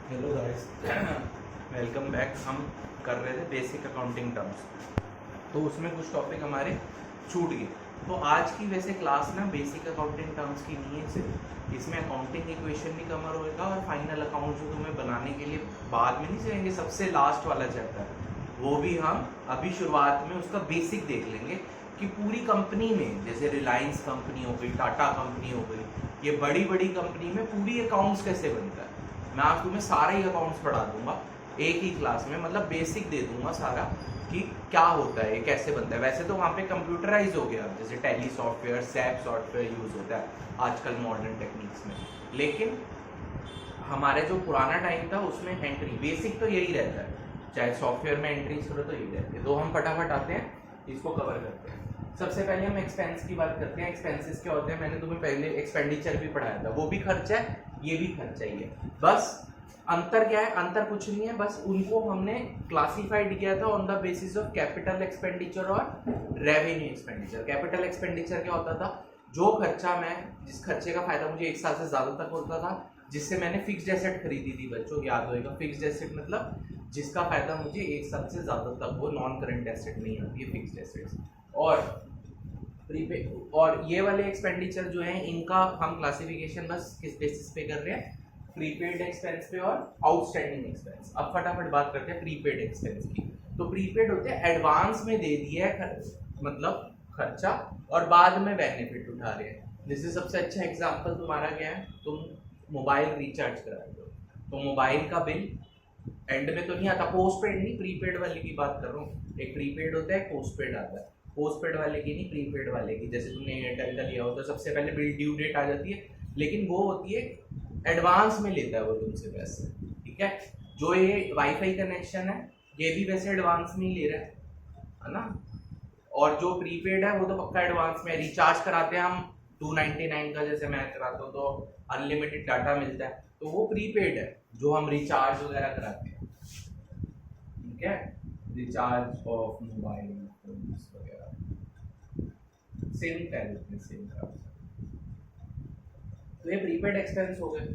Hello guys, welcome back. हम कर रहे थे बेसिक अकाउंटिंग टर्म्स, तो उसमें कुछ टॉपिक हमारे छूट गए। तो आज की वैसे क्लास ना बेसिक अकाउंटिंग टर्म्स की नहीं है सिर्फ, इसमें अकाउंटिंग इक्वेशन भी कवर होएगा और फाइनल अकाउंट जो तुम्हें बनाने के लिए बाद में नहीं चलेंगे, सबसे लास्ट वाला चैप्टर वो भी हम अभी शुरुआत में उसका बेसिक देख लेंगे कि पूरी कंपनी में, जैसे रिलायंस कंपनी हो गई, टाटा कंपनी हो गई, ये बड़ी बड़ी कंपनी में पूरी अकाउंट्स कैसे बनता है। मैं आज तुम्हें सारा ही अकाउंट्स पढ़ा दूंगा एक ही क्लास में, मतलब बेसिक दे दूंगा सारा कि क्या होता है, कैसे बनता है। वैसे तो वहाँ पे कंप्यूटराइज हो गया, जैसे tally software, SAP software use होता है आजकल मॉडर्न टेक्निक्स में, लेकिन हमारे जो पुराना टाइम था उसमें एंट्री बेसिक तो यही रहता है, चाहे सॉफ्टवेयर में एंट्रीज करो तो यही रहती है। तो हम फटाफट आते हैं, इसको कवर करते हैं। सबसे पहले हम एक्सपेंस की बात करते हैं। एक्सपेंसेस क्या होते हैं, मैंने तुम्हें पहले एक्सपेंडिचर भी पढ़ाया था, वो भी खर्चा है, ये भी खर्चा ही है। बस अंतर क्या है, अंतर कुछ नहीं है, बस उनको हमने क्लासिफाइड किया था on the basis of capital expenditure और रेवेन्यू एक्सपेंडिचर। कैपिटल एक्सपेंडिचर क्या होता था, जो खर्चा मैं, जिस खर्चे का फायदा मुझे एक साल से ज्यादा तक होता था, जिससे मैंने फिक्स्ड एसेट खरीदी थी, बच्चों याद होएगा फिक्स्ड एसेट मतलब जिसका फायदा मुझे एक साल से ज्यादा तक, वो नॉन करंट एसेट नहीं आती है, फिक्स्ड एसेट्स। और प्रीपेड और ये वाले एक्सपेंडिचर जो है, इनका हम क्लासिफिकेशन बस किस बेसिस पे कर रहे हैं, प्रीपेड एक्सपेंस पे और आउटस्टैंडिंग एक्सपेंस। अब फटाफट बात करते हैं प्रीपेड एक्सपेंस की। तो प्रीपेड होते हैं एडवांस में दे दिया है मतलब खर्चा, और बाद में बेनिफिट उठा रहे हैं। जैसे सबसे अच्छा एग्जांपल तुम्हारा क्या है, तुम मोबाइल रिचार्ज कराते हो, तो मोबाइल का बिल एंड में तो नहीं आता, पोस्ट पेड नहीं, प्रीपेड वाले की बात कर रहा हूँ। एक प्रीपेड होता है, पोस्ट पेड आता है। पोस्ट पेड वाले की नहीं, प्रीपेड वाले की। जैसे तुमने एयरटेल का लिया हो तो सबसे पहले बिल ड्यू डेट आ जाती है, लेकिन वो होती है एडवांस में लेता है वो तुमसे पैसे, ठीक है। जो ये वाईफाई कनेक्शन है, ये भी वैसे एडवांस में ही ले रहा है ना। और जो प्रीपेड है वो तो पक्का एडवांस में। रिचार्ज कराते हैं हम 299 का, जैसे मैं कराता हूँ तो अनलिमिटेड डाटा मिलता है, तो वो प्रीपेड है जो हम रिचार्ज वगैरह कराते हैं, ठीक है। रिचार्ज ऑफ मोबाइल फोन्स वगैरह सेम टैरिफ में सेम का, तो ये प्रीपेड एक्सपेंस हो गए।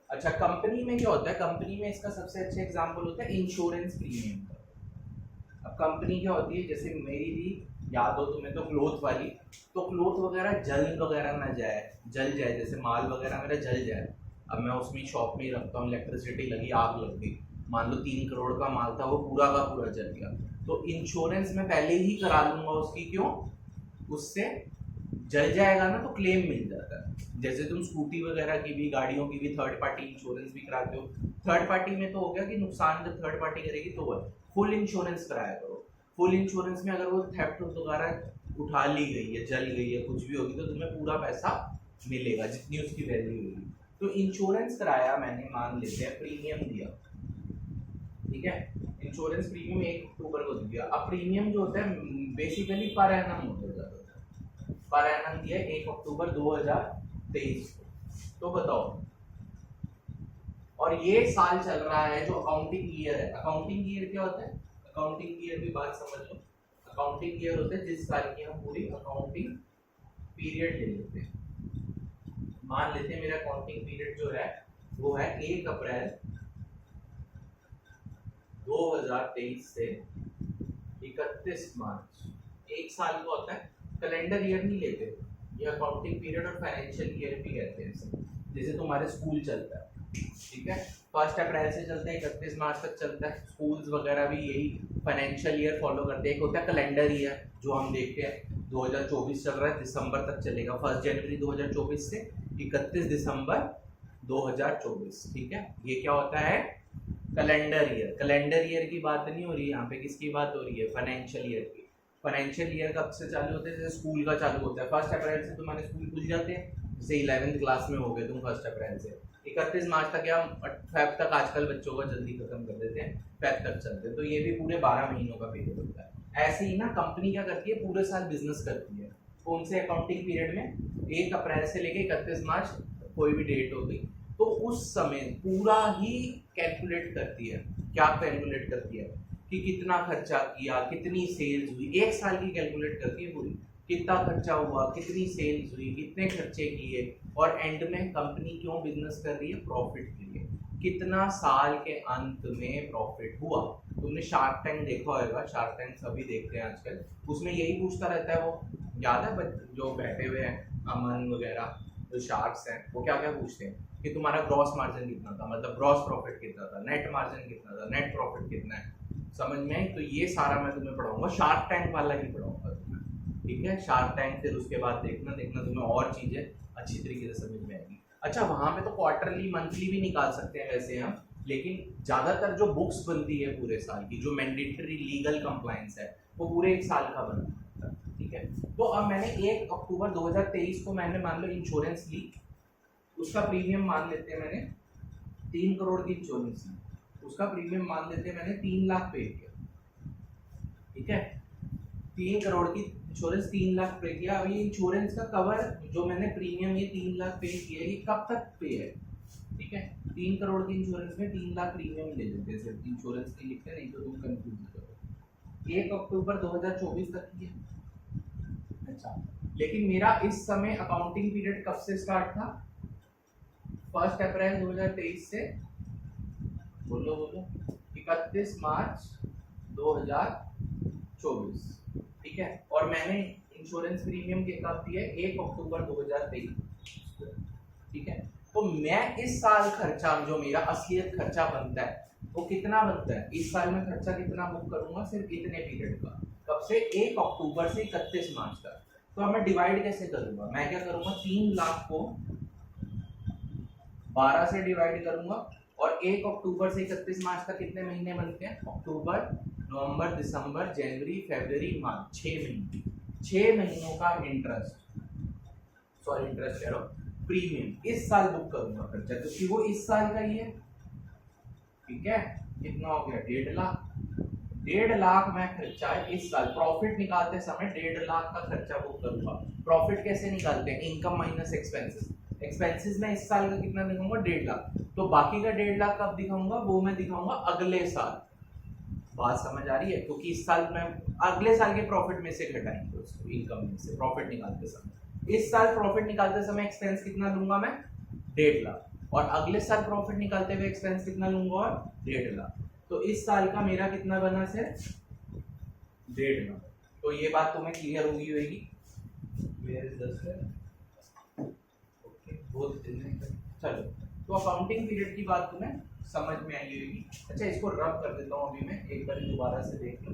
अच्छा, कंपनी में क्या होता है, कंपनी में इसका सबसे अच्छा एग्जांपल होता है इंश्योरेंस प्रीमियम का। अब कंपनी क्या होती है, जैसे मेरी भी याद हो तुम्हें तो क्लोथ वाली, तो क्लोथ वगैरह जल वगैरह ना जाए, जल जाए, जैसे माल वगैरह मेरा जल जाए। अब मैं उसमें शॉप में ही रखता हूँ, इलेक्ट्रिसिटी लगी, आग लग गई, मान लो 3 करोड़ का माल था, वो पूरा का पूरा जल गया, तो इंश्योरेंस में पहले ही करा लूंगा उसकी। क्यों, उससे जल जाएगा ना तो क्लेम मिल जाता है। जैसे तुम स्कूटी वगैरह की भी, गाड़ियों की भी थर्ड पार्टी इंश्योरेंस भी कराते हो। थर्ड पार्टी में तो हो गया कि नुकसान जब थर्ड पार्टी करेगी तो वो फुल इंश्योरेंस कराया करो। फुल इंश्योरेंस में अगर वो थेफ्ट वगैरह उठा ली गई है, जल गई है, कुछ भी होगी, तो तुम्हें पूरा पैसा मिलेगा जितनी उसकी वैल्यू होगी। तो इंश्योरेंस कराया मैंने, मान लेते हैं प्रीमियम दिया, ठीक है। इंश्योरेंस प्रीमियम 1 अक्टूबर को दिया। अब प्रीमियम जो होता है बेसिकली पर एनम होता है, पर एनम दिया 1 अक्टूबर 2023 को। तो बताओ, और ये साल चल रहा है जो अकाउंटिंग ईयर है। अकाउंटिंग ईयर क्या होता है, अकाउंटिंग ईयर की बात समझ लो। अकाउंटिंग ईयर होता है जिस साल की हम पूरी अकाउंटिंग पीरियड ले लेते हैं। मान लेते हैं मेरा अकाउंटिंग पीरियड जो है वो है 1 अप्रैल 2023 से 31 मार्च। एक साल का होता है, कैलेंडर ईयर नहीं लेते ये, अकाउंटिंग पीरियड और फाइनेंशियल ईयर भी कहते हैं इसे। जैसे तुम्हारे स्कूल चलता है, ठीक है, 1 अप्रैल से चलता है 31 मार्च तक चलता है। स्कूल्स वगैरह भी यही फाइनेंशियल ईयर फॉलो करते हैं। एक होता है कैलेंडर ईयर जो हम देखते हैं 2024 चल रहा है, दिसंबर तक चलेगा, 1 जनवरी 2024 से 31 दिसंबर 2024, ठीक है। ये क्या होता है, कैलेंडर ईयर। कैलेंडर ईयर की बात नहीं हो रही है यहाँ पे, किसकी बात हो रही है, फाइनेंशियल ईयर की। फाइनेंशियल ईयर कब से चालू होता है, जैसे स्कूल का चालू होता है 1 अप्रैल से, तुम्हारे स्कूल खुल जाते हैं, जैसे 11th क्लास में हो गए तुम 1 अप्रैल से 31 मार्च तक, या फेब तक आजकल बच्चों का जल्दी खत्म कर देते हैं, फेब तक चलते हैं, तो ये भी पूरे 12 महीनों का पीरियड होता है। ऐसे ही ना कंपनी क्या करती है, पूरे साल बिजनेस करती है। कौन से अकाउंटिंग पीरियड में, 1 अप्रैल से लेके 31 मार्च, कोई भी डेट हो गई, तो उस समय पूरा ही कैलकुलेट करती है। क्या कैलकुलेट करती है कि कितना खर्चा किया, कितनी सेल्स हुई, एक साल की कैलकुलेट करती है पूरी, कितना खर्चा हुआ, कितनी सेल्स हुई, कितने खर्चे किए, और एंड में कंपनी क्यों बिजनेस कर रही है, प्रॉफिट के लिए। कितना साल के अंत में प्रॉफिट हुआ। तुमने शार्क टैंक देखा होगा, शार्क टैंक सभी देखते हैं आजकल, उसमें यही पूछता रहता है वो, याद है जो बैठे हुए हैं अमन वगैरह जो शार्क्स हैं, वो क्या क्या पूछते हैं कि तुम्हारा ग्रॉस मार्जिन कितना था, मतलब ग्रॉस प्रॉफिट कितना था, नेट मार्जिन कितना था, नेट प्रॉफिट कितना है, समझ में आई। तो ये सारा मैं तुम्हें पढ़ाऊंगा, शार्क टैंक वाला ही पढ़ाऊंगा तुम्हें, ठीक है। शार्क टैंक फिर उसके बाद देखना तुम्हें और चीजें अच्छी तरीके से समझ में आएगी। अच्छा, वहां पे तो क्वार्टरली मंथली भी निकाल सकते हैं वैसे हम, लेकिन ज्यादातर जो बुक्स बनती है पूरे साल की, जो मैंडेटरी लीगल कंप्लायंस है, वो पूरे एक साल का बनता है, ठीक है। तो अब मैंने 1 अक्टूबर 2023 को मैंने मान लो इंश्योरेंस ली, उसका प्रीमियम मान लेते हैं मैंने 3 करोड़ की इंश्योरेंस ली, उसका प्रीमियम मान लेते हैं मैंने 3 लाख पे किया, ठीक है। 3 करोड़ की इंश्योरेंस 3 लाख पे किया। अब ये इंश्योरेंस का कवर जो मैंने प्रीमियम ये 3 लाख पे किया, ये कब तक पे है, ठीक है। 3 करोड़ की इंश्योरेंस में 3 लाख प्रीमियम ले लेते हैं, सिर्फ इंश्योरेंस नहीं लिखते, नहीं तो तुम कंफ्यूज हो जाओगे। 1 अक्टूबर 2024 तक की है। अच्छा, लेकिन मेरा इस समय अकाउंटिंग पीरियड कब से स्टार्ट था? 1 अप्रैल 2023 से, बोलो 31 मार्च 2024, ठीक है। और मैंने इंश्योरेंस प्रीमियम के कब दिए? 1 अक्टूबर 2023, ठीक है। तो मैं इस साल खर्चा जो मेरा असलियत खर्चा बनता है वो कितना बनता है? इस साल में खर्चा कितना बुक करूंगा? सिर्फ इतने पीरियड का, कब से? 1 अक्टूबर से 31 मार्च तक। तो अब मैं डिवाइड कैसे करूंगा? मैं क्या करूंगा, 3 लाख को 12 से डिवाइड करूंगा, और 1 अक्टूबर से 31 मार्च तक कितने महीने बनते हैं? अक्टूबर, नवंबर, दिसंबर, जनवरी, फरवरी, मार्च, 6 महीने। 6 महीनों का इंटरेस्ट, सॉरी इंटरेस्ट कह रहा हूं, प्रीमियम इस साल बुक करूंगा खर्चा, क्योंकि वो इस साल का ही है, ठीक है। कितना हो गया? 1.5 लाख। 1.5 लाख मैं खर्चा है इस साल, प्रॉफिट निकालते समय 1.5 लाख का खर्चा बुक करूंगा। प्रॉफिट कैसे निकालते हैं? Income minus expenses. एक्सपेंसेस में इस साल का कितना दिखाऊंगा? 1.5 लाख। तो बाकी का 1.5 लाख कब दिखाऊंगा? वो मैं दिखाऊंगा अगले साल। बात समझ आ रही है? क्योंकि इस साल में अगले साल के प्रॉफिट में से घटाएंगे उसको, इनकम में से प्रॉफिट निकालते समय। इस साल प्रॉफिट निकालते समय एक्सपेंस कितना लूंगा मैं? 1.5 लाख। और अगले साल प्रॉफिट निकालते हुए एक्सपेंस कितना लूंगा? और 1.5 लाख। तो इस साल का मेरा कितना बना? सिर्फ 1.5 लाख। तो ये बात तुम्हें क्लियर हुई होगी। चलो, तो अकाउंटिंग पीरियड की बात तुम्हें समझ में आई होगी। अच्छा, इसको रब कर देता हूँ अभी मैं, एक बार दोबारा से देख लो।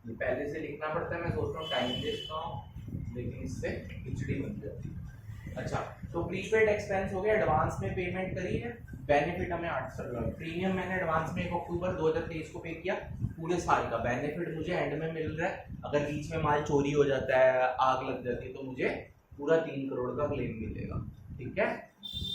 ये पहले से लिखना पड़ता है, मैं सोच रहा हूँ टाइम देखता हूँ, लेकिन इससे खिचड़ी बन जाती है। अच्छा, तो प्रीपेड एक्सपेंस हो गया, एडवांस में पेमेंट करी है, बेनिफिट हमें 800। प्रीमियम मैंने एडवांस में 1 अक्टूबर 2023 को पे किया, पूरे साल का बेनिफिट मुझे एंड में मिल रहा है। अगर बीच में माल चोरी हो जाता है, आग लग जाती है, तो मुझे पूरा 3 करोड़ का क्लेम मिलेगा, ठीक है।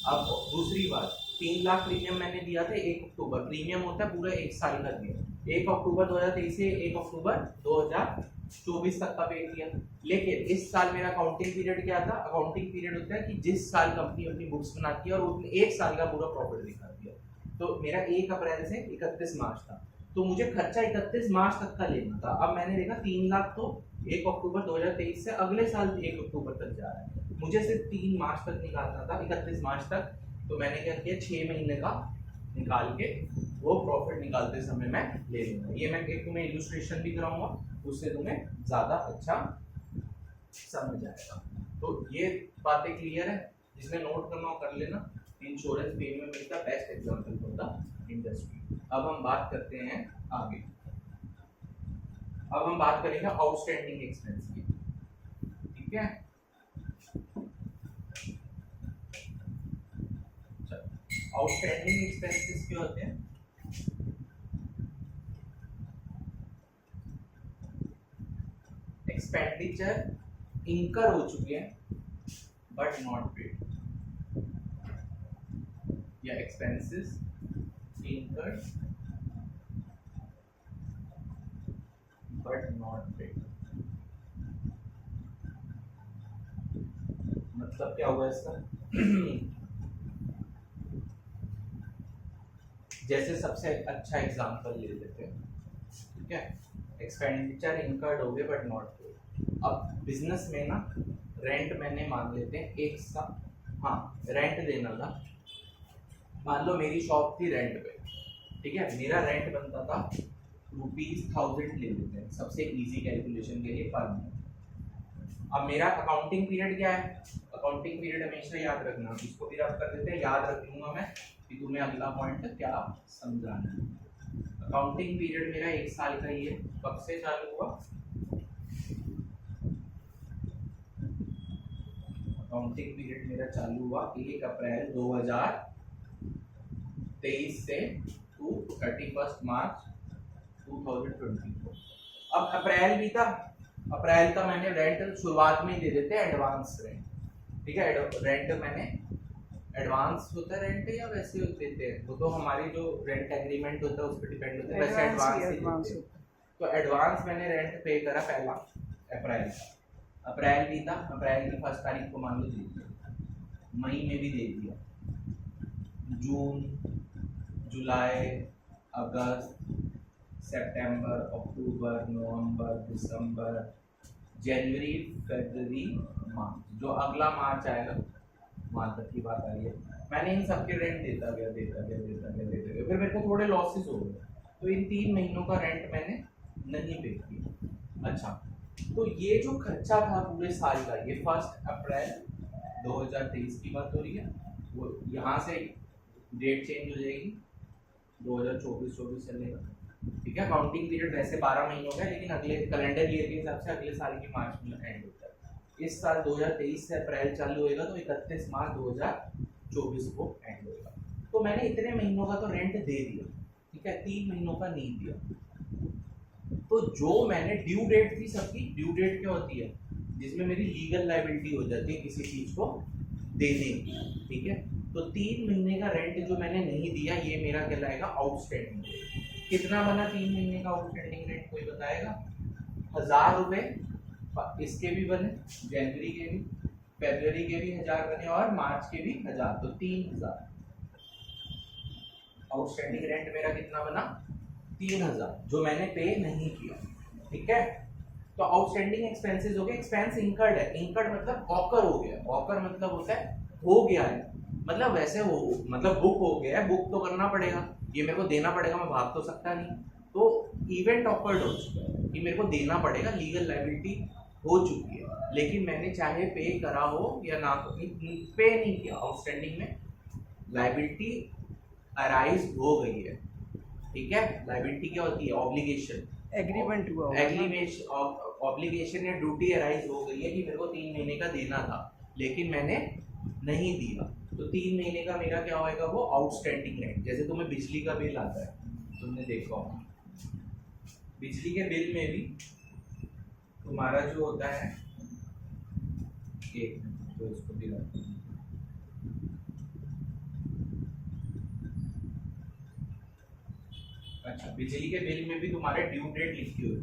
अब दूसरी बात, 3 लाख प्रीमियम मैंने दिया था 1 अक्टूबर, प्रीमियम होता है पूरा एक साल का दिया, 1 अक्टूबर 2023 से 1 अक्टूबर 2024 तक का पे किया। लेकिन इस साल मेरा अकाउंटिंग पीरियड क्या था? अकाउंटिंग पीरियड होता है कि जिस साल कंपनी अपनी बुक्स बनाती है और उसने एक साल का पूरा प्रॉफिट दिखाती है। तो मेरा 1 अप्रैल से 31 मार्च था, तो मुझे खर्चा 31 मार्च तक का लेना था। अब मैंने देखा 3 लाख तो 1 अक्टूबर 2023 से अगले साल 1 अक्टूबर तक जा रहा है, मुझे सिर्फ 3 मार्च तक निकालना था, 31 मार्च तक। तो मैंने क्या किया, 6 महीने का निकाल के वो प्रॉफिट निकालते समय मैं ले लूंगा। ये मैं एक तुम्हें इलस्ट्रेशन भी कराऊंगा, उससे तुम्हें ज्यादा अच्छा समझ आएगा। तो ये बातें क्लियर है, जिसने नोट करना हो कर लेना। Insurance premium is the best example for the industry. अब हम बात करते हैं आगे। अब हम बात करेंगे आउटस्टैंडिंग एक्सपेंस की, ठीक है। आउटस्टैंडिंग एक्सपेंसेस क्या होते हैं? एक्सपेंडिचर इनकर हो चुके हैं बट नॉट पेड, या एक्सपेंसेस इनकर बट नॉट पेड। मतलब क्या हुआ इसका? जैसे सबसे अच्छा एग्जांपल ले लेते हैं, ठीक है। एक्सपेंडिचर इनकर्ड हो गए बट नॉट पेड। अब बिजनेस में ना रेंट मैंने मान लेते हैं एक साल, हाँ रेंट देना था। मान लो मेरी शॉप थी रेंट पे, ठीक है, मेरा रेंट बनता था ₹1000 ले लेते हैं सबसे इजी कैलकुलेशन के लिए पर मंथ। अब मेरा अकाउंटिंग पीरियड क्या है, अकाउंटिंग पीरियड हमेशा याद रखना, इसको भी रब कर देते हैं, याद रख लूंगा मैं कि तुम्हें अगला पॉइंट क्या समझाना है। अकाउंटिंग पीरियड मेरा 1 साल का ही है। कब से चालू हुआ, अकाउंटिंग पीरियड मेरा चालू हुआ 1 अप्रैल 2023 से टू 31 मार्च 2024। अब अप्रैल भी था, अप्रैल का मैंने रेंट शुरुआत में ही दे देते हैं एडवांस रेंट, ठीक है। रेंट मैंने एडवांस होता है रेंट या वैसे देते हैं, वो तो हमारी जो रेंट एग्रीमेंट होता है उस पर डिपेंड होता है, वैसे एडवांस ही देते हैं। तो एडवांस मैंने रेंट पे करा पहला अप्रैल का, अप्रैल भी था, अप्रैल की 1 तारीख को मान लो दे दिया, मई में भी दे दिया, जून, जुलाई, अगस्त, सितंबर, अक्टूबर, नवंबर, दिसंबर, जनवरी, फरवरी, मार्च, जो अगला मार्च आएगा वहां तक की बात आ रही है। मैंने इन सबके रेंट देता गया, फिर मेरे को थोड़े लॉसेस हो गए, तो इन 3 महीनों का रेंट मैंने नहीं पे किया। अच्छा, तो ये जो खर्चा था पूरे साल का, ये 1 अप्रैल 2023 की बात हो रही है, वो यहाँ से डेट चेंज हो जाएगी, 2024 चलेगा, ठीक है। अकाउंटिंग पीरियड वैसे 12 महीनों का है, लेकिन अगले कैलेंडर ईयर के हिसाब से अगले साल की मार्च में एंड होता है। इस साल 2023 से अप्रैल चालू होएगा तो 31 मार्च 2024 को एंड होएगा। तो मैंने इतने महीनों का तो रेंट दे दिया, ठीक है, 3 महीनों का नहीं दिया। तो जो मैंने ड्यू डेट थी, सबकी ड्यू डेट क्या होती है, जिसमें मेरी लीगल लायबिलिटी हो जाती है किसी चीज को देने की, ठीक है। तो 3 महीने का रेंट जो मैंने नहीं दिया, ये मेरा कहलाएगा आउटस्टैंडिंग। कितना बना 3 महीने का आउटस्टैंडिंग रेंट, कोई बताएगा? 1000 रुपए इसके भी बने, जनवरी के भी, फरवरी के भी 1000 बने और मार्च के भी 1000, तो 3000। आउटस्टैंडिंग रेंट मेरा कितना बना? 3000, जो मैंने पे नहीं किया, ठीक है। तो आउटस्टैंडिंग एक्सपेंसेस हो गए, एक्सपेंस इंकर्ड है, इंकर्ड मतलब ऑकर हो गया, ऑकर मतलब होता है हो गया है, मतलब वैसे हो, मतलब बुक हो गया है, बुक तो करना पड़ेगा, ये मेरे को देना पड़ेगा, मैं भाग तो सकता नहीं। तो इवेंट ऑकर्ड हो चुका है, ये मेरे को देना पड़ेगा, लीगल लायबिलिटी हो चुकी है, लेकिन मैंने चाहे पे करा हो या ना, पे नहीं किया, आउटस्टैंडिंग में लायबिलिटी अराइज हो गई है, ठीक है। लायबिलिटी क्या होती है? ऑब्लिगेशन, एग्रीमेंट हुआ, ऑब्लिगेशन या ड्यूटी अराइज हो गई है कि मेरे को 3 महीने का देना था, लेकिन मैंने नहीं दिया, तो 3 महीने का मेरा क्या होएगा? वो आउटस्टैंडिंग रेंट। जैसे तुम्हें बिजली का बिल आता है, तुमने देखा होगा, बिजली के बिल में भी तुम्हारा जो होता है, एक तो इसको भी रखते हैं, अच्छा, बिजली के बिल में भी तुम्हारे ड्यू डेट लिखी हुई है,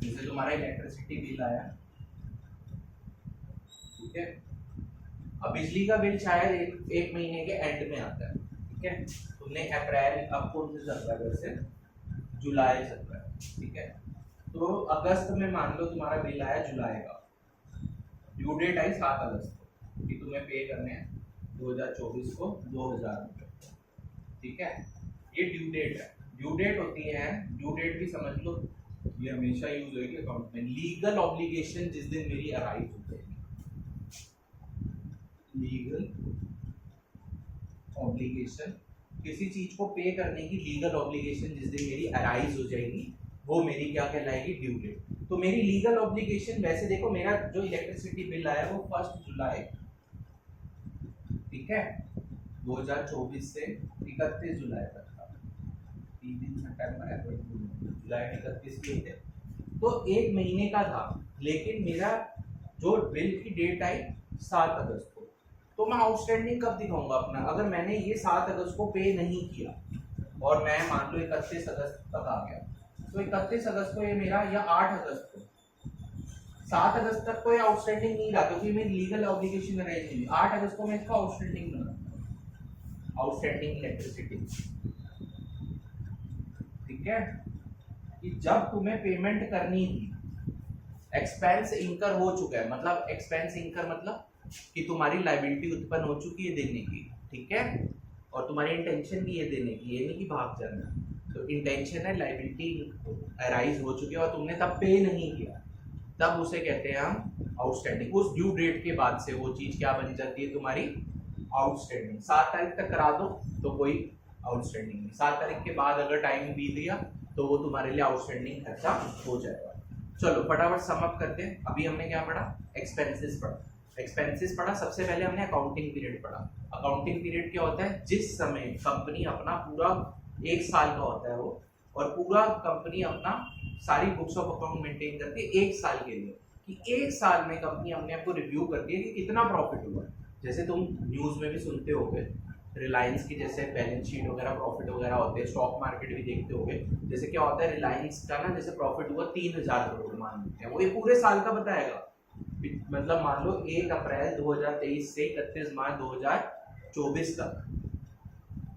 जैसे तुम्हारा इलेक्ट्रिसिटी बिल आया, ठीक है। अब बिजली का बिल शायद एक महीने के एंड में आता है, ठीक है। तुमने अप्रैल, अब कौन से चल रहा है, वैसे जुलाई चल रहा है, ठीक है। तो अगस्त में मान लो तुम्हारा बिल आया जुलाई का, ड्यू डेट आई 7 अगस्त को, कि तुम्हें पे करने हैं 2024 को 2000 रुपये, ठीक है। ये ड्यू डेट है, ड्यू डेट होती है, ड्यू डेट भी समझ लो, ये हमेशा यूज होगी अकाउंट में, लीगल ऑब्लिगेशन जिस दिन मेरी अराइज हो जाएगी, लीगल ऑब्लिगेशन, किसी चीज को पे करने की लीगल ऑब्लिगेशन जिस दिन मेरी अराइज हो जाएगी, वो मेरी क्या कहलाएगी? Due date. तो मेरी लीगल ऑब्लिगेशन, वैसे देखो मेरा जो इलेक्ट्रिसिटी बिल आया वो 1 जुलाई, ठीक है, 2024 से 31 जुलाई तक था, 3 दिन सितंबर, जुलाई में 31 के थे, तो 1 महीने का था, लेकिन मेरा जो बिल की डेट आई 7 अगस्त को, तो मैं आउटस्टैंडिंग कब दिखाऊंगा अपना? अगर मैंने ये 7 अगस्त को पे नहीं किया और मैं मान लो 31 अगस्त तक आ गया, तो 31 अगस्त को ये मेरा, या 8 अगस्त को, 7 अगस्त तक तो ये आउटस्टैंडिंग नहीं रहा क्योंकि मेरी लीगल ऑब्लिगेशन अरेंज नहीं हुई, 8 अगस्त को मैं इसका आउटस्टैंडिंग बना, आउटस्टैंडिंग इलेक्ट्रिसिटी, ठीक है। कि जब तुम्हें पेमेंट करनी थी, एक्सपेंस इंकर हो चुका है, मतलब एक्सपेंस इंकर मतलब कि तुम्हारी लायबिलिटी उत्पन्न हो चुकी है देने की, ठीक है, और तुम्हारी इंटेंशन भी है देने की, ये नहीं कि भाग जाना। तो इंटेंशन है लायबिलिटी अराइज हो चुकी है और तुमने तब पे नहीं किया, तब उसे कहते हैं हम आउटस्टैंडिंग। उस ड्यू डेट के बाद से वो चीज क्या बन जाती है तुम्हारी आउटस्टैंडिंग। 7 तारीख तक करा दो तो कोई आउटस्टैंडिंग नहीं, 7 तारीख के बाद अगर टाइम बीत गया तो वो तुम्हारे लिए आउटस्टैंडिंग खर्चा हो जाएगा। चलो फटाफट सम अप करते हैं। अभी हमने क्या पढ़ा, एक्सपेंसेस पढ़ा, एक्सपेंसेस पढ़ा। सबसे पहले हमने अकाउंटिंग पीरियड पढ़ा। अकाउंटिंग पीरियड क्या होता है, जिस समय कंपनी अपना पूरा 1 साल का होता है वो, और पूरा कंपनी अपना सारी बुक्स ऑफ अकाउंट मेंटेन करती है 1 साल के लिए, कि 1 साल में कंपनी अपने आप को रिव्यू करती है कि कितना प्रॉफिट हुआ। जैसे तुम न्यूज में भी सुनते होगे रिलायंस की जैसे बैलेंस शीट वगैरह प्रॉफिट वगैरह होते हैं, स्टॉक मार्केट भी देखते होगे। जैसे क्या होता है रिलायंस का ना, जैसे प्रॉफिट हुआ 3000 करोड़ मान लेते हैं, वो ये पूरे साल का बताएगा। मतलब मान लो 1 अप्रैल 2023 से 31 मार्च 2024 तक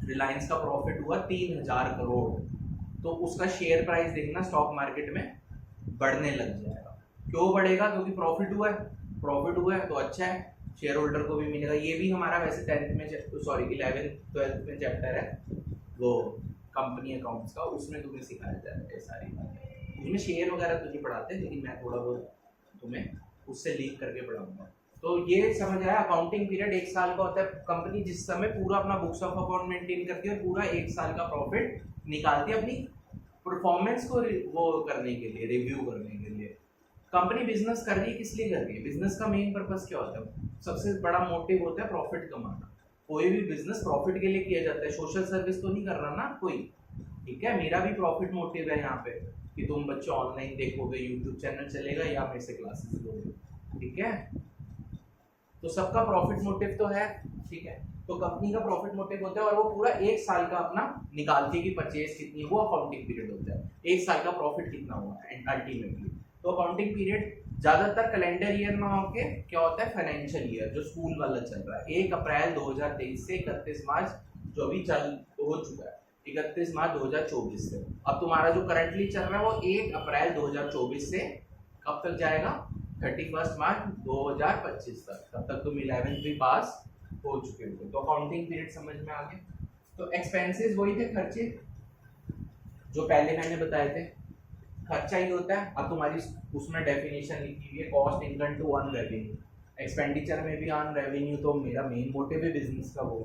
रिलायंस का प्रॉफिट हुआ 3000 करोड़, तो उसका शेयर प्राइस देखना स्टॉक मार्केट में बढ़ने लग जाएगा। क्यों बढ़ेगा, क्योंकि प्रॉफिट हुआ है, प्रॉफिट हुआ है तो अच्छा है, शेयर होल्डर को भी मिलेगा। ये भी हमारा वैसे 10th में सॉरी 11th 12th में चैप्टर है वो कंपनी अकाउंट्स का, उसमें तुम्हें सिखाया जाएगा ये सारी बातें। उसमें शेयर वगैरह तो नहीं पढ़ाते, लेकिन मैं थोड़ा बहुत तुम्हें उससे लीक करके पढ़ाऊंगा। तो ये समझ आया, अकाउंटिंग पीरियड 1 साल का होता है। कंपनी जिस समय पूरा अपना बुक्स ऑफ अकाउंट मेंटेन करती है और पूरा 1 साल का प्रॉफिट निकालती है अपनी परफॉर्मेंस को वो करने के लिए, रिव्यू करने के लिए। कंपनी बिजनेस कर रही है, किस लिए कर रही है, बिजनेस का मेन पर्पस क्या होता है, सबसे बड़ा मोटिव होता है प्रॉफिट कमाना। कोई भी बिजनेस प्रॉफिट के लिए किया जाता है, सोशल सर्विस तो नहीं कर रहा ना कोई, ठीक है। मेरा भी प्रॉफिट मोटिव है यहाँ पे कि तुम बच्चे ऑनलाइन देखोगे, यूट्यूब चैनल चलेगा या मेरे से क्लासेस लोगे, ठीक है। तो सबका प्रॉफिट मोटिव तो है, ठीक है। तो कंपनी का प्रॉफिट मोटिव होता है और वो पूरा 1 साल का अपना निकालती है कि परचेज कितनी है, वो अकाउंटिंग पीरियड होता है। 1 साल का प्रॉफिट कितना हुआ है अल्टीमेटली। तो अकाउंटिंग पीरियड ज्यादातर कैलेंडर ईयर में होके क्या होता है, फाइनेंशियल ईयर जो स्कूल वाला चल रहा है, 1 अप्रैल 2023 से 31 मार्च जो अभी चल हो चुका है, 31 मार्च 2024 से। अब तुम्हारा जो करंटली चल रहा है वो 1 अप्रैल 2024 से कब तक जाएगा, 31 मार्च 2025 तक। तब तक तुम 11th भी पास हो चुके हो। तो अकाउंटिंग पीरियड समझ में आ गया। तो एक्सपेंसेस वही थे, खर्चे जो पहले मैंने बताए थे, खर्चा ही होता है। अब तुम्हारी उसमें डेफिनेशन लिखी हुई है, cost income to earn revenue. Expenditure में भी अर्न रेवेन्यू, तो मेरा मेन मोटिव है बिजनेस का वो,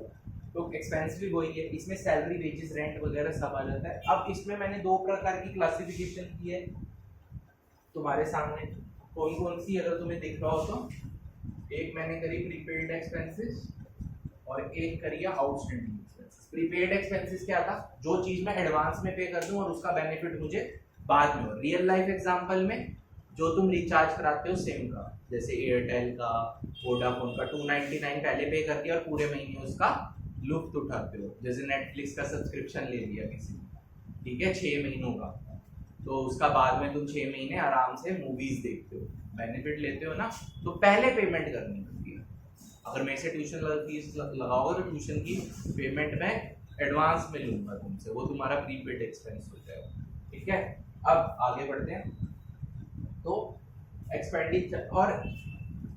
तो एक्सपेंस भी वही है। इसमें सैलरी, वेजेस, रेंट वगैरह सब आ जाता है। अब इसमें मैंने 2 प्रकार की क्लासिफिकेशन की है तुम्हारे सामने, कौन कौन सी अगर तुम्हें दिख रहा हो तो। एक मैंने करी प्रीपेड एक्सपेंसेस और एक करी आउटस्टैंडिंग एक्सपेंसेस। प्रीपेड एक्सपेंसेस क्या था, जो चीज मैं एडवांस में पे कर दूं और उसका बेनिफिट मुझे बाद में हो। रियल लाइफ एग्जांपल में जो तुम रिचार्ज कराते हो सिम का, जैसे एयरटेल का, वोडाफोन का 299 पहले पे कर दिया और पूरे महीने उसका लुफ्त उठाते हो। जैसे नेटफ्लिक्स का सब्सक्रिप्शन ले लिया किसी ने, ठीक है, 6 महीनों का, तो उसका बाद में तुम 6 महीने आराम से मूवीज देखते हो, बेनिफिट लेते हो ना। तो पहले पेमेंट करनी होती है। अगर मेरे से ट्यूशन फीस लगाओगे तो ट्यूशन की पेमेंट मैं एडवांस में लूंगा तुमसे, वो तुम्हारा प्रीपेड एक्सपेंस होता है, ठीक है। अब आगे बढ़ते हैं। तो एक्सपेंडिचर और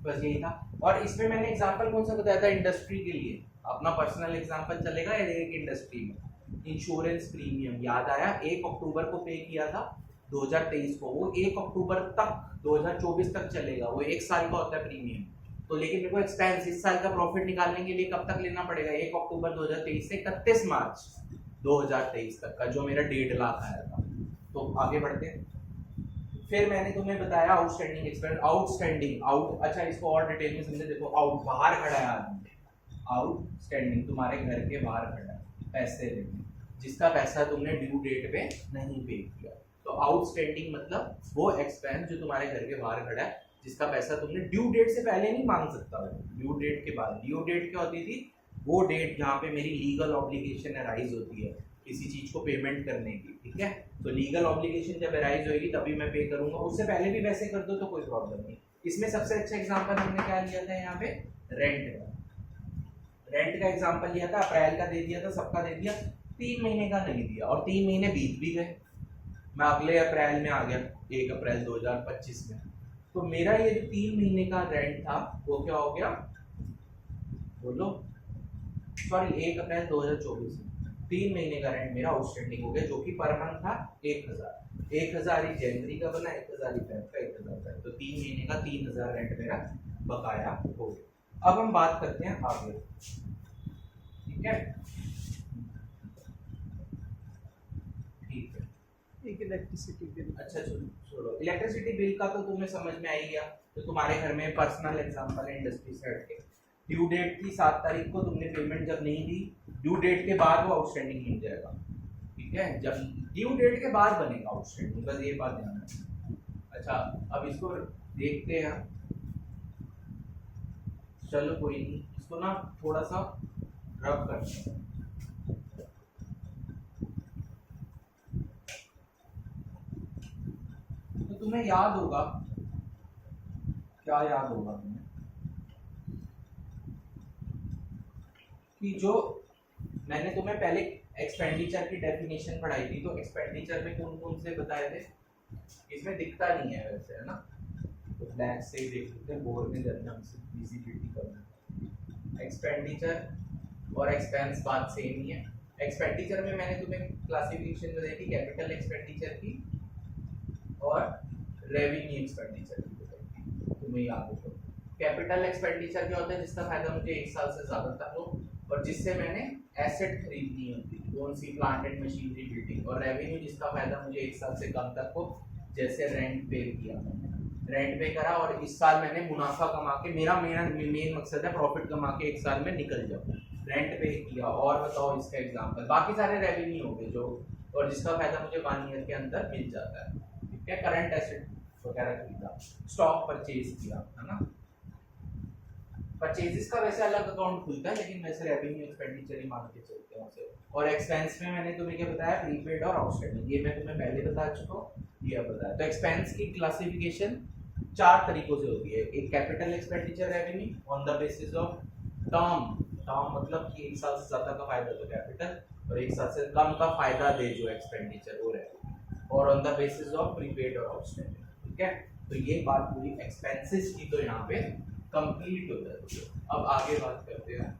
बस यही था। और इसमें मैंने एग्जांपल कौन सा बताया था, इंडस्ट्री के लिए अपना पर्सनल एग्जांपल चलेगा या एक इंडस्ट्री में। इंश्योरेंस प्रीमियम याद आया, 1 अक्टूबर को पे किया था 2023 को, वो 1 अक्टूबर तक 2024 तक चलेगा, वो 1 साल का होता है प्रीमियम। तो लेकिन मेरे को एक्सपेंस इस साल का प्रॉफिट निकालने के लिए कब तक लेना पड़ेगा, 1 अक्टूबर 2023 से 31 मार्च 2023 तक का, जो मेरा 1.5 लाख आया था। तो आगे बढ़ते हैं। फिर मैंने तुम्हें बताया आउटस्टैंडिंग एक्सपेंस, अच्छा इसको और डिटेल में समझे। देखो, आउट बाहर खड़ा है आदमी, आउटस्टैंडिंग तुम्हारे घर के बाहर खड़ा है पैसे लेने, जिसका पैसा तुमने ड्यू डेट पे नहीं पे किया। तो आउटस्टैंडिंग मतलब वो एक्सपेंस जो तुम्हारे घर के बाहर खड़ा है, जिसका पैसा तुमने ड्यू डेट से पहले नहीं मांग सकता, ड्यू डेट के बाद। ड्यू डेट क्या होती थी, वो डेट जहाँ पे मेरी लीगल ऑब्लिगेशन अराइज होती है किसी चीज को पेमेंट करने की, ठीक है। तो लीगल ऑब्लिगेशन जब अराइज होगी तभी मैं पे करूंगा, उससे पहले भी वैसे कर दो तो कोई प्रॉब्लम नहीं। इसमें सबसे अच्छा एग्जांपल हमने क्या लिया था यहाँ पे, रेंट का। रेंट का एग्जांपल लिया था, अप्रैल का दे दिया था, सबका दे दिया, 3 महीने का नहीं दिया और 3 महीने बीत भी गए। मैं अगले अप्रैल में आ गया, 1 अप्रैल 2025 में। तो मेरा ये जो 3 महीने का रेंट था वो क्या हो गया, बोलो, सॉरी 1 अप्रैल 2024 3 महीने का रेंट मेरा आउटस्टैंडिंग हो गया, जो कि पर मंथ था 1000 ही जनवरी का बना, 1000 ही फेब का, 1000 का, तो 3 महीने का 3000 रेंट मेरा बकाया हो गया। अब हम बात करते हैं आगे, ठीक है, ठीक है। एक इलेक्ट्रिसिटी बिल। अच्छा छोड़ो, इलेक्ट्रिसिटी बिल का तो तुम्हें समझ में आ ही गया, तो तुम्हारे घर में पर्सनल एग्जांपल है इंडस्ट्री से हट के, ड्यू डेट थी 7 तारीख को, तुमने पेमेंट जब नहीं दी, ड्यू डेट के बाद वो आउटस्टैंडिंग मिल जाएगा, ठीक है, जब ड्यू डेट के बाद बनेगा आउटस्टैंडिंग, बस ये बात ध्यान रखना। अच्छा अब इसको देखते हैं, चलो कोई नहीं, इसको ना थोड़ा सा रब करते हैं। तो तुम्हें याद होगा, क्या याद होगा तुम्हें, कि जो मैंने तुम्हें पहले एक्सपेंडिचर की डेफिनेशन पढ़ाई थी, तो एक्सपेंडिचर में कौन कौन से बताए थे, इसमें दिखता नहीं है वैसे, है ना, तो ब्लैक से ही देख लेते हैं, बोर्ड में जब हमसे विजिबिलिटी करना। एक्सपेंडिचर और एक्सपेंस बात सेम ही है। एक्सपेंडिचर में मैंने तुम्हें क्लासिफिकेशन बताई थी, कैपिटल एक्सपेंडिचर की और रेवेन्यू एक्सपेंडिचर की बताई थी, तुम्हें याद हो तो। कैपिटल एक्सपेंडिचर क्या होता है, जिसका फायदा मुझे 1 साल से ज्यादा तक हो और जिससे मैंने एसेट खरीदनी होती है, कौन सी, प्लांट एंड मशीनरी, बिल्डिंग। और रेवेन्यू जिसका फायदा मुझे 1 साल से कम तक हो, जैसे रेंट पे किया मैंने, रेंट पे करा और इस साल मैंने मुनाफा कमा के, मेरा मेन मकसद है प्रॉफिट कमा के 1 साल में निकल जाऊँ, रेंट पे किया। और बताओ इसका एग्जांपल, बाकी सारे रेवेन्यू हो गए जो, और जिसका फायदा मुझे 1 ईयर के अंदर मिल जाता है, ठीक है। करंट एसेट वगैरह खरीदा, स्टॉक परचेज किया, है ना। परचेजेस का वैसे अलग अकाउंट खुलता है, लेकिन वैसे रेवेन्यू एक्सपेंडिचर ही मान के चलते हैं उसे। और एक्सपेंस में मैंने तुम्हें क्या बताया, प्रीपेड और आउटस्टैंडिंग, ये मैं तुम्हें पहले बता चुका हूँ, ये अब बताया। तो एक्सपेंस की क्लासिफिकेशन 4 तरीकों से होती है। एक capital expenditure revenue on the basis of term मतलब कि 1 साल से ज्यादा का फायदा तो कैपिटल, और 1 साल से कम का फायदा दे जो एक्सपेंडिचर वो रेवेन्यू, और on the basis of prepaid और आउटस्टैंडिंग, ठीक है। तो ये बात पूरी एक्सपेंसेस की तो यहाँ पे कंप्लीट हो जाती है। अब आगे बात करते हैं,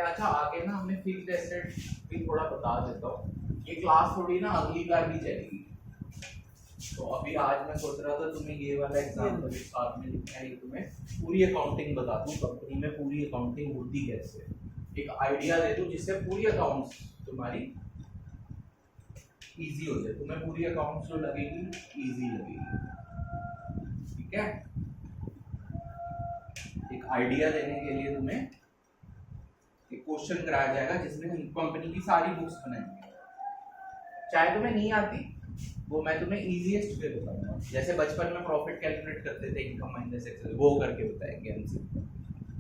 अच्छा आगे ना हमें फिक्स्ड एसेट भी थोड़ा बता देता हूँ, ये क्लास थोड़ी ना अगली बार भी चलेगी। तो अभी आज मैं सोच रहा था तुम्हें ये वाला एग्जाम्पल एक साथ में लिखना है, तुम्हें पूरी अकाउंटिंग बता दूं, कंपनी में पूरी अकाउंटिंग होती कैसे, एक आइडिया दे दूं जिससे पूरी अकाउंट्स तुम्हारी इजी हो जाए, तुम्हें पूरी अकाउंट्स जो लगेगी इजी लगेगी, ठीक है। एक आइडिया देने के लिए तुम्हें एक क्वेश्चन कराया जाएगा जिसमें कंपनी की सारी बुक्स बनाएंगे, चाहे तुम्हें नहीं आती वो मैं तुम्हें इजीएस्ट वे बताऊंगा। जैसे बचपन में प्रॉफिट कैलकुलेट करते थे इनकम माइनस एक्सेस, वो करके बताएंगे हमसे,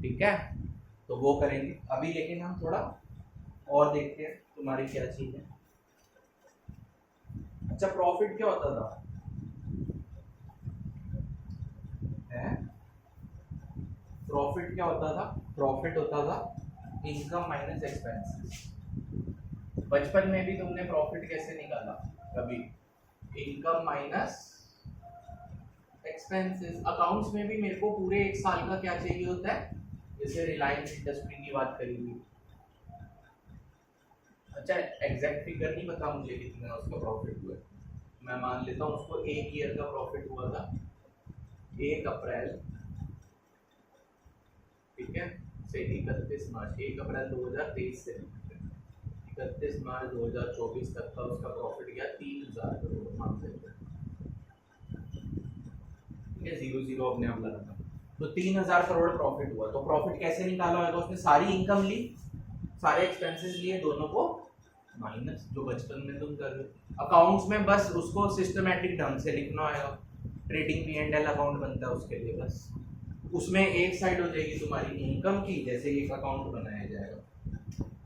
ठीक है। तो वो करेंगे अभी, लेकिन हम थोड़ा और देखते हैं तुम्हारी क्या चीज है। अच्छा प्रॉफिट क्या होता था, प्रॉफिट क्या होता था, प्रॉफिट होता था इनकम माइनस एक्सपेंसेस। बचपन में भी तुमने प्रॉफिट कैसे निकाला, कभी इनकम माइनस एक्सपेंसेस। अकाउंट्स में भी मेरे को पूरे 1 साल का क्या चाहिए होता है, जैसे रिलायंस इंडस्ट्री की बात करेंगे। अच्छा एग्जैक्ट फिगर नहीं पता मुझे कितना उसका प्रॉफिट हुआ, मैं मान लेता हूँ उसको 1 ईयर का प्रॉफिट हुआ था 1 अप्रैल, ठीक है, से 31 मार्च, 1 अप्रैल 2023 से 31 मार्च 2024 तक का उसका प्रॉफिट गया 3000 करोड़, मान लेते हैं, ठीक है, 00 अपने आप लगाना। तो 3000 करोड़ प्रॉफिट हुआ, तो प्रॉफिट कैसे निकाला होगा, उसने सारी इनकम ली, सारे एक्सपेंसेस लिए, दोनों को माइनस, जो बचपन में तुम कर रहे हो। अकाउंट्स में बस उसको सिस्टमैटिक ढंग से लिखना होगा, ट्रेडिंग P&L अकाउंट बनता है उसके लिए, बस उसमें एक साइड हो जाएगी तुम्हारी इनकम की, जैसे एक अकाउंट बनाया जाएगा।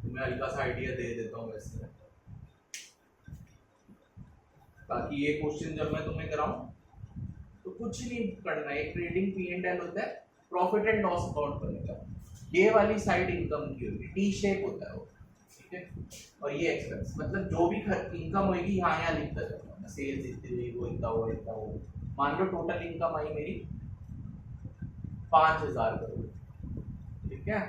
मैं हल्का सा आइडिया दे देता हूँ वैसे, बाकी ये क्वेश्चन जब मैं तुम्हें कराऊं तो कुछ नहीं करना है, एक ट्रेडिंग P&L होता है, प्रॉफिट एंड लॉस अकाउंट बनेगा, ये वाली साइड इनकम की होगी, टी शेप होता है वो, ठीक है। और ये एक्सपेंस मतलब जो भी इनकम होगी यहाँ लिखता जाऊंगा, सेल्स इतनी हुई, वो इतना हुआ, इतना हुआ। मान लो टोटल इनकम आई मेरी 5,000 करोड़, ठीक है,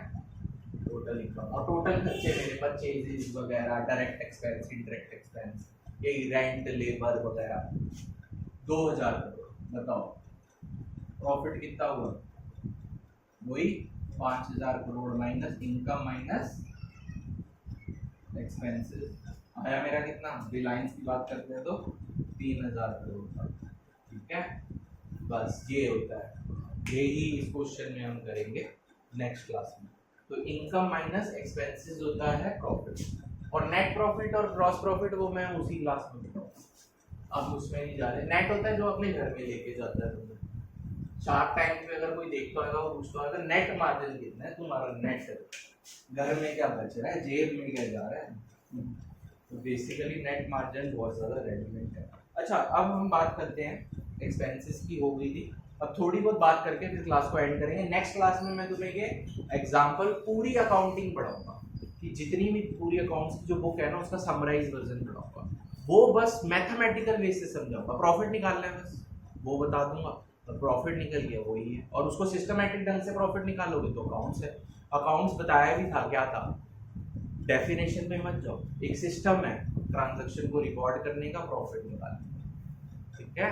टोटल इनकम। और टोटल खर्चे मेरे परचेजेस वगैरह, डायरेक्ट एक्सपेंस, इनडायरेक्ट एक्सपेंस, ये रेंट, लेबर वगैरह 2,000 करोड़। बताओ प्रॉफिट कितना हुआ? वही 5,000 crore minus income minus expenses आया मेरा कितना? रिलायंस की बात करते हैं तो 3,000 करोड़ का, ठीक है। बस ये होता है, यही इस क्वेश्चन में हम करेंगे नेक्स्ट क्लास में। तो इनकम माइनस एक्सपेंसेस होता है प्रॉफिट, और नेट प्रॉफिट और ग्रॉस प्रॉफिट वो मैं उसी क्लास में बताऊंगा, अब उसमें नहीं जा रहे। नेट होता है जो अपने घर में लेके जाता है तुम्हें। शार्क टैंक में अगर कोई देखता होगा वो पूछता होगा नेट मार्जिन कितना है तुम्हारा, नेट घर में क्या बच रहा है, जेब में क्या जा रहा है। तो बेसिकली नेट मार्जिन बहुत ज़्यादा रेलिवेंट है। अच्छा, अब हम बात करते हैं, एक्सपेंसेस की हो गई थी, अब थोड़ी बहुत बात करके फिर क्लास को एंड करेंगे। नेक्स्ट क्लास में मैं तुम्हें ये एग्जाम्पल पूरी अकाउंटिंग पढ़ाऊंगा, कि जितनी भी पूरी अकाउंट्स की जो बुक है ना उसका समराइज वर्जन पढ़ाऊंगा, वो बस मैथमेटिकल वे से समझाऊंगा। प्रॉफिट निकालना है बस, वो बता दूंगा, तो प्रॉफिट निकल गया वही है। और उसको सिस्टमैटिक ढंग से प्रॉफिट निकालोगे तो अकाउंट्स है। अकाउंट्स बताया भी था, क्या था, डेफिनेशन पे मत जाओ, एक सिस्टम है ट्रांजैक्शन को रिकॉर्ड करने का, प्रॉफिट निकालने का, ठीक है।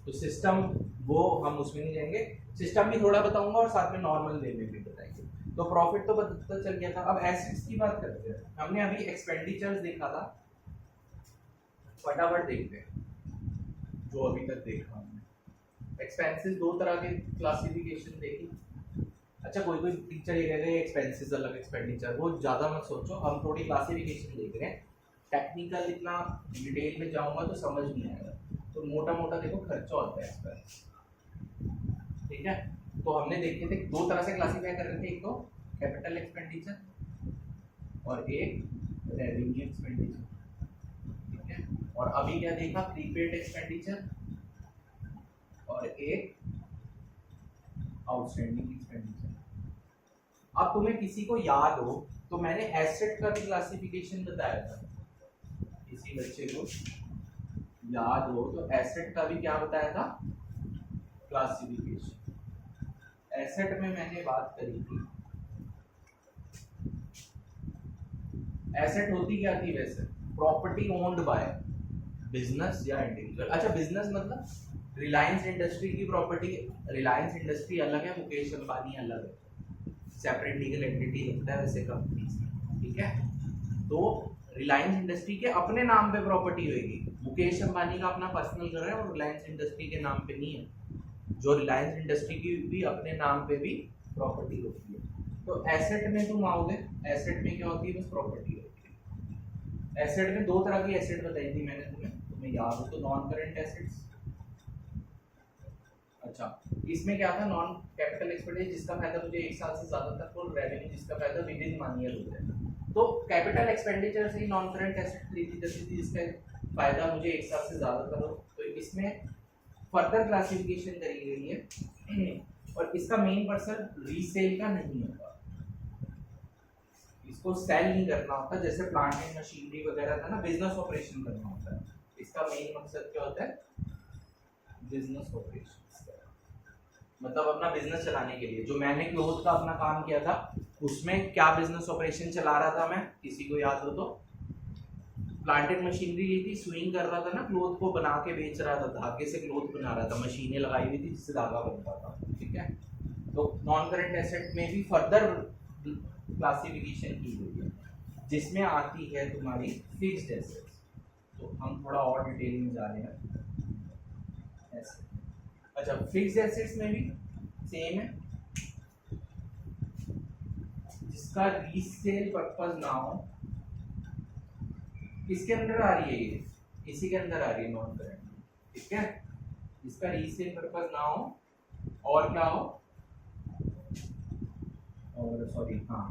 तो सिस्टम वो हम उसमें नहीं जाएंगे, सिस्टम भी थोड़ा बताऊंगा और साथ में नॉर्मल वे में भी बताएंगे। तो प्रॉफिट तो पता चल गया था। अब एसेट्स की बात करते हैं। हमने अभी एक्सपेंडिचर्स देखा था, फटाफट देखते हैं जो अभी तक देखा हमने। एक्सपेंसेस दो तरह के क्लासिफिकेशन देखी। अच्छा, कोई कोई टीचर ये कहते हैं एक्सपेंसेस अलग एक्सपेंडिचर, वो ज़्यादा मत सोचो, हम थोड़ी क्लासिफिकेशन देख रहे हैं। टेक्निकल इतना डिटेल में जाऊंगा तो समझ नहीं आएगा, तो मोटा मोटा देखो खर्चा होता है एक्सपेंस, ठीक है। तो हमने देखे थे दो तरह से क्लासिफाई कर रहे थे, एक तो कैपिटल एक्सपेंडिचर और एक रेवेन्यू एक्सपेंडिचर, ठीक है। और अभी क्या देखा, प्रीपेड एक्सपेंडिचर और एक आउटस्टैंडिंग एक्सपेंडिचर। अब तुम्हें किसी को याद हो तो मैंने एसेट का भी क्लासिफिकेशन बताया था, किसी बच्चे को याद हो तो एसेट का भी क्या बताया था, क्लासिफिकेशन। एसेट में मैंने बात करी थी, एसेट होती क्या थी वैसे, प्रॉपर्टी ओन्ड बाय बिजनेस या इंडिविजुअल। अच्छा, बिजनेस मतलब रिलायंस इंडस्ट्री की प्रॉपर्टी, रिलायंस इंडस्ट्री अलग है, मुकेश अंबानी अलग है, सेपरेट लीगल एंटिटी लगता है वैसे कंपनीज में, ठीक है। तो रिलायंस इंडस्ट्री के अपने नाम पे प्रॉपर्टी होगी, मुकेश अंबानी का अपना पर्सनल घर है और रिलायंस इंडस्ट्री के नाम पे नहीं है। जो रिलायंस इंडस्ट्री की भी अपने नाम पे भी प्रॉपर्टी होती है। तो एसेट में तुम आओगे, एसेट में क्या होती है, बस प्रॉपर्टी होती है। एसेट में दो तरह की एसेट बताई थी मैंने तुम्हें याद हो तो, नॉन करेंट एसेट्स। अच्छा, इसमें क्या था, नॉन कैपिटल एक्सपेंडिचर जिसका फायदा मुझे 1 साल से ज्यादा तक, और रेवेन्यू जिसका फायदा विद इन 1 ईयर होता है। तो कैपिटल एक्सपेंडिचर से ही नॉन करेंट एसेट खरीदी जाती थी जिसका फायदा मुझे 1 साल से ज्यादा तक हो। तो इसमें फर्दर क्लासिफिकेशन करी गई है, और इसका मेन पर्सन रीसेल का नहीं होता, इसको सेल नहीं करना होता, जैसे प्लांट एंड मशीनरी वगैरह था ना, बिजनेस ऑपरेशन करना होता है। इसका मेन मकसद क्या होता है, बिजनेस ऑपरेशन, मतलब अपना बिजनेस चलाने के लिए। जो मैंने क्लोथ का अपना काम किया था उसमें क्या बिजनेस ऑपरेशन चला रहा था मैं, किसी को याद हो तो, प्लांट एंड मशीनरी ली थी, स्विंग कर रहा था ना, क्लोथ को बना के बेच रहा था, धागे से क्लोथ बना रहा था, मशीनें लगाई हुई थी जिससे धागा बनता था, ठीक है। तो नॉन करेंट एसेट में भी फर्दर क्लासिफिकेशन की गई है, जिसमें आती है तुम्हारी फिक्स्ड एसेट्स। तो हम थोड़ा और डिटेल में जा रहे हैं एसेट। अच्छा, फिक्स्ड एसेट्स में भी सेम है, जिसका रीसेल पर्पस ना हो। किसके अंदर आ रही है ये, इसी के अंदर आ रही है नॉन करेंट, ठीक है। इसका रीसेल पर्पस ना हो और क्या हो, और सॉरी हाँ,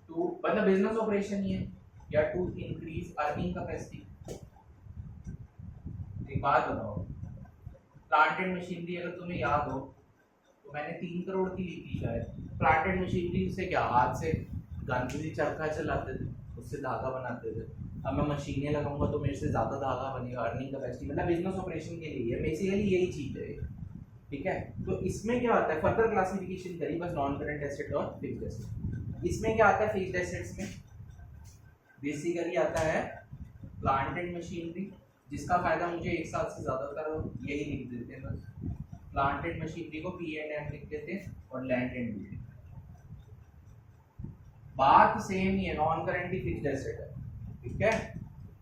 टू मतलब बिजनेस ऑपरेशन ही है, या टू इंक्रीज अर्निंग कैपेसिटी। एक बात बताओ, प्लांट एंड मशीनरी अगर तुम्हें याद हो तो मैंने 3 करोड़ की ली थी शायद। प्लांट एंड मशीनरी से क्या, हाथ से गांधी चरखा चलाते थे, उससे धागा बनाते थे। अब मैं मशीनें लगाऊंगा तो मेरे से ज़्यादा धागा बनेगा, अर्निंग कैपेसिटी, मतलब बिजनेस ऑपरेशन के लिए बेसिकली यही चीज़ है। ठीक है, तो इसमें क्या आता है, फर्दर क्लासिफिकेशन करी बस नॉन करंट एसेट और फिक्स्ड एसेट। इसमें क्या आता है फिक्स्ड एसेट्स में, बेसिकली आता है प्लांट एंड मशीनरी, जिसका फायदा मुझे 1 साल से ज़्यादातर यही लिख देते हैं बस। प्लांट एंड मशीनरी को P&M लिख देते हैं और लैंड एंड बिल्डिंग। बात सेम ही है, नॉन करंट ही फिक्स्ड एसेट है। ठीक है,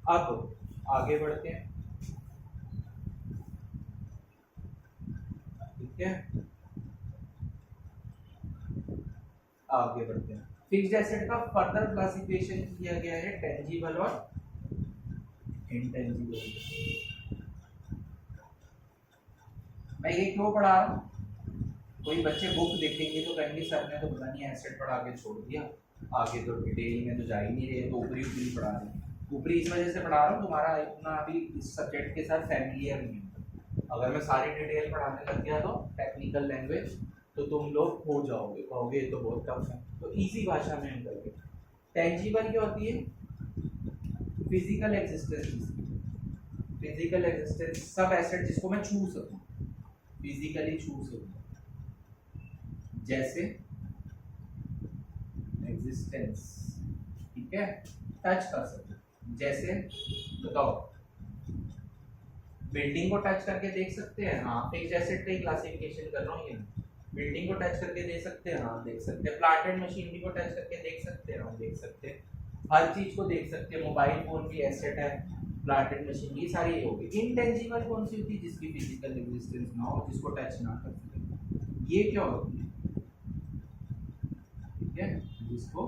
अब आगे बढ़ते हैं। ठीक है, आगे बढ़ते हैं। फिक्स्ड एसेट का फर्दर क्लासिफिकेशन किया गया है टेंजिबल और इंटेंजिबल। मैं ये क्यों पढ़ा रहा हूँ, कोई बच्चे बुक देखेंगे तो कहेंगे सर ने तो पता नहीं एसेट पढ़ा के छोड़ दिया, आगे तो डिटेल में तो जा ही नहीं रहे, तो ऊपरी ऊपरी पढ़ा रहे। ऊपरी इस वजह से पढ़ा रहा हूँ, तुम्हारा इतना अभी इस सब्जेक्ट के साथ फैमिलियर नहीं है। अगर मैं सारी डिटेल पढ़ाने लग गया तो टेक्निकल लैंग्वेज, तो तुम लोग हो जाओगे, कहोगे ये तो बहुत टफ है। तो इजी भाषा में हम करके, टेंजिबल क्या होती है, फिजिकल एग्जिस्टेंस। फिजिकल एग्जिस्टेंस सब एसेट जिसको मैं छू सकूं, फिजिकली छू सकूं, जैसे एग्जिस्टेंस। ठीक है, टच कर सकते, जैसे बताओ बिल्डिंग को टच करके देख सकते हैं, हाँ फिक्स्ड एसेट का क्लासिफिकेशन कर रहा हूँ ये। बिल्डिंग को टच करके देख सकते हैं, हाँ देख सकते हैं। प्लांट एंड मशीनरी को टच करके देख सकते हैं, हाँ देख सकते हैं। हर चीज को देख सकते हैं, मोबाइल फोन भी एसेट है, प्लांट एंड मशीनरी सारी ये होगी। इनटेंजिबल कौन सी होती है, जिसकी फिजिकल एग्जिस्टेंस ना हो, जिसको टच ना कर सके, ये क्या होती है, ठीक है, जिसको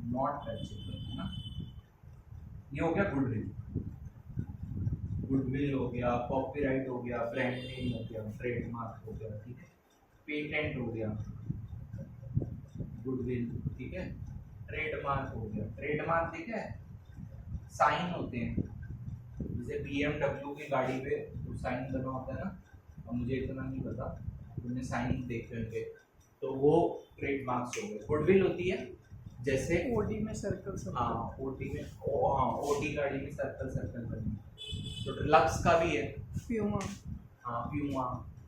नॉट टचेबल है ना। ये हो गया गुडविल, गुडविल हो गया, कॉपीराइट हो गया, ब्रांड नेम हो गया, ट्रेडमार्क हो गया, ठीक है, पेटेंट हो गया, गुडविल, ठीक है, ट्रेडमार्क हो गया। ट्रेडमार्क ठीक है, साइन होते हैं, जैसे BMW की गाड़ी पे तो साइन बना होता है ना, अब मुझे इतना नहीं पता, तुमने साइन देखे होंगे, तो वो ट्रेडमार्क्स हो गए। गुडविल होती है जैसे ओडी में सर्कल, हाँ ओडी में, हाँ ओडी गाड़ी में सर्कल सर्कल करनी। तो लक्स का भी है, प्यूमा, हाँ प्यूमा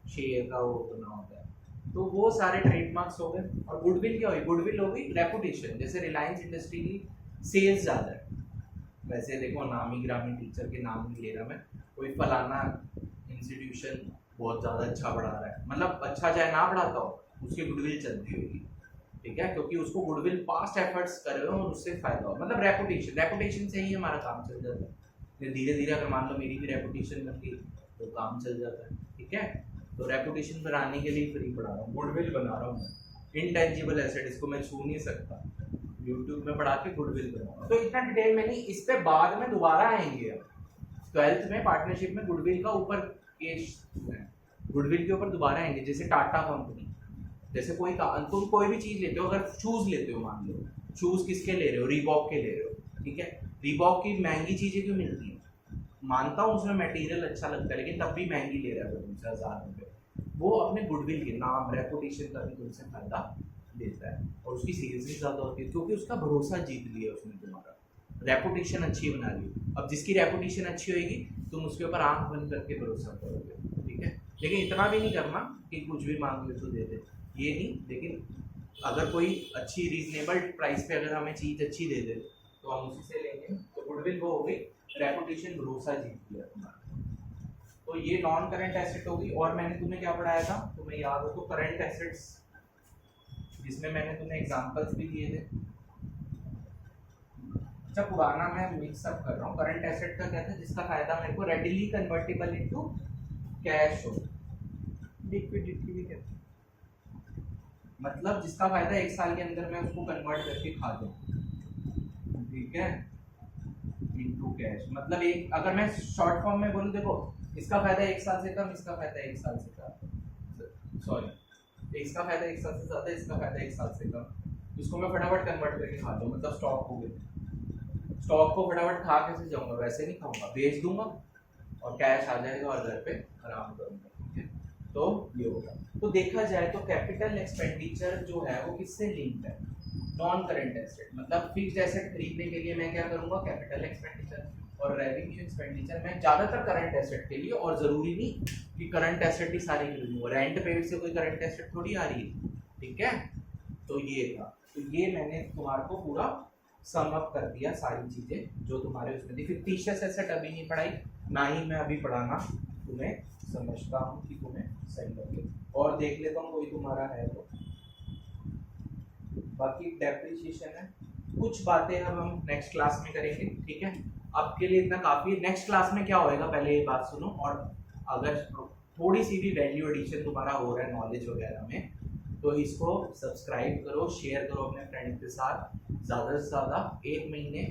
शेर का वो बना होता है। तो वो सारे ट्रेडमार्क्स हो गए। और गुडविल क्या हुई, गुडविल हो गई रेपुटेशन, जैसे रिलायंस इंडस्ट्री की सेल्स ज़्यादा है, वैसे देखो नामी ग्रामी टीचर के नाम नहीं ले रहा मैं, कोई फलाना इंस्टीट्यूशन बहुत ज़्यादा अच्छा पढ़ा रहा है, मतलब अच्छा चाहे ना पढ़ाता हो उसकी गुडविल चलती होगी, ठीक है, क्योंकि उसको गुडविल पास्ट एफर्ट्स कर रहे हो और उससे फायदा हो, मतलब रेपुटेशन, रेपुटेशन से ही हमारा काम चल जाता है। फिर धीरे धीरे अगर मान लो मेरी भी रेपुटेशन बन गई तो काम चल जाता है, ठीक है। तो रेपुटेशन बनाने के लिए फ्री पढ़ा रहा हूँ, गुडविल बना रहा हूँ। इनटेंजिबल एसेट, इसको मैं छू नहीं सकता, यूट्यूब में पढ़ा के गुडविल बना रहा हूँ। तो इतना डिटेल में नहीं, इस पे बाद में दोबारा आएंगे। अब 12th में पार्टनरशिप में गुडविल का ऊपर केस, गुडविल के ऊपर दोबारा आएंगे। जैसे टाटा कंपनी, जैसे कोई तुम कोई भी चीज लेते हो, अगर शूज लेते हो, मान लो शूज किसके ले रहे हो, रीबॉक के ले रहे हो, ठीक है। रीबॉक की महंगी चीजें क्यों मिलती हैं, मानता हूँ उसमें मटेरियल अच्छा लगता है, लेकिन तब भी महंगी ले रहा है तुमसे 1000 रुपये। वो अपने गुडविल के नाम, रेपुटेशन का भी तुमसे फायदा लेता है, और उसकी सेल्स भी ज्यादा होती है क्योंकि उसका भरोसा जीत लिया उसने, तुम्हारा रेपुटेशन अच्छी बना ली। अब जिसकी रेपुटेशन अच्छी होगी तुम उसके ऊपर आंख बंद करके भरोसा करोगे, ठीक है। लेकिन इतना भी नहीं करना कि कुछ भी मांग ले तो दे दे, ये नहीं। लेकिन अगर कोई अच्छी रीजनेबल प्राइस पे अगर हमें चीज़ अच्छी दे दे तो हम उसी से लेंगे। तो गुडविल वो हो गई, रेपुटेशन भरोसा जीत लिया तुम्हारा। तो ये नॉन करंट एसेट होगी। और मैंने तुम्हें क्या पढ़ाया था, तुम्हें याद हो तो, करंट एसेट्स, जिसमें मैंने तुम्हें एग्जांपल्स भी दिए थे। अच्छा पुराना मैं मिक्सअप कर रहा हूँ। करंट एसेट का क्या था, जिसका फायदा मेरे को रेडिली कन्वर्टेबल इनटू कैश हो, लिक्विडिटी भी कहते हैं, मतलब जिसका फायदा 1 साल के अंदर मैं उसको कन्वर्ट करके खा दूँ, ठीक है, इनटू कैश। मतलब एक, अगर मैं शॉर्ट फॉर्म में बोलूँ, देखो इसका फायदा 1 साल से कम, इसका फायदा 1 साल से कम, सॉरी इसका फायदा 1 साल से ज़्यादा, इसका फायदा 1 साल से कम, इसको मैं फटाफट कन्वर्ट करके खा दूँ, मतलब स्टॉक हो गया। स्टॉक को फटाफट खा कैसे जाऊँगा, वैसे नहीं खाऊंगा, बेच दूंगा और कैश आ जाएगा और घर पे आराम करूँगा, ठीक है। तो ये होगा। तो देखा जाए तो कैपिटल एक्सपेंडिचर जो है वो किससे लिंक्ड है, नॉन करंट एसेट, मतलब फिक्स्ड एसेट खरीदने के लिए मैं क्या करूंगा, कैपिटल एक्सपेंडिचर, और रेवेन्यू एक्सपेंडिचर मैं ज्यादातर करंट एसेट के लिए, और जरूरी नहीं कि करंट एसेट ही सारी खरीदूंगा, रेंट पेड से कोई करंट एसेट थोड़ी आ रही है, ठीक है। तो ये था, तो ये मैंने तुम्हारे को पूरा सम अप कर दिया सारी चीजें जो तुम्हारे उसमें थी। फिक्टिशियस एसेट अभी नहीं पढ़ाई, ना ही मैं अभी पढ़ाना तुम्हें समझता हूँ कि तुम्हें सही लगे, और देख लेता हूँ कोई तुम्हारा है तो। बाकी डेप्रिसिएशन है, कुछ बातें अब हम नेक्स्ट क्लास में करेंगे, ठीक है। अब के लिए इतना काफी है। नेक्स्ट क्लास में क्या होएगा पहले ये बात सुनो, और अगर थोड़ी सी भी वैल्यू एडिशन तुम्हारा हो रहा है नॉलेज वगैरह में, तो इसको सब्सक्राइब करो, शेयर करो अपने फ्रेंड के साथ, ज़्यादा से ज़्यादा 1 महीने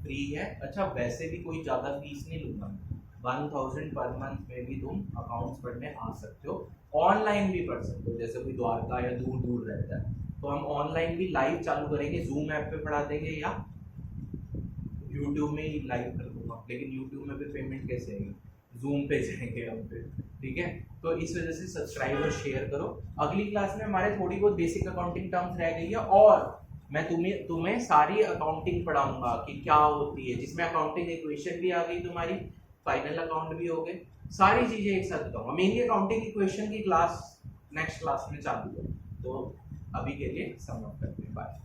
फ्री है। अच्छा वैसे भी कोई ज़्यादा फीस नहीं लूँगा, 1000 पर मंथ में भी तुम अकाउंट्स पढ़ने आ सकते हो, ऑनलाइन भी पढ़ सकते हो, जैसे कोई द्वारका या दूर दूर रहता है तो हम ऑनलाइन भी लाइव चालू करेंगे, जूम ऐप पे पढ़ा देंगे या यूट्यूब में ही लाइव कर दूंगा, लेकिन यूट्यूब में भी पेमेंट कैसे आएगी, जूम पे जाएंगे हम पे, ठीक है। तो इस वजह से सब्सक्राइब और शेयर करो। अगली क्लास में हमारे थोड़ी बहुत बेसिक अकाउंटिंग टर्म्स रह गई है, और मैं तुम्हें सारी अकाउंटिंग पढ़ाऊंगा कि क्या होती है, जिसमें अकाउंटिंग इक्वेशन भी आ गई तुम्हारी, फाइनल अकाउंट भी हो गए, सारी चीजें एक साथ बताऊंगा। मेनली अकाउंटिंग इक्वेशन की क्लास नेक्स्ट क्लास में चालू है। तो अभी के लिए सम अप करते हैं, बाय।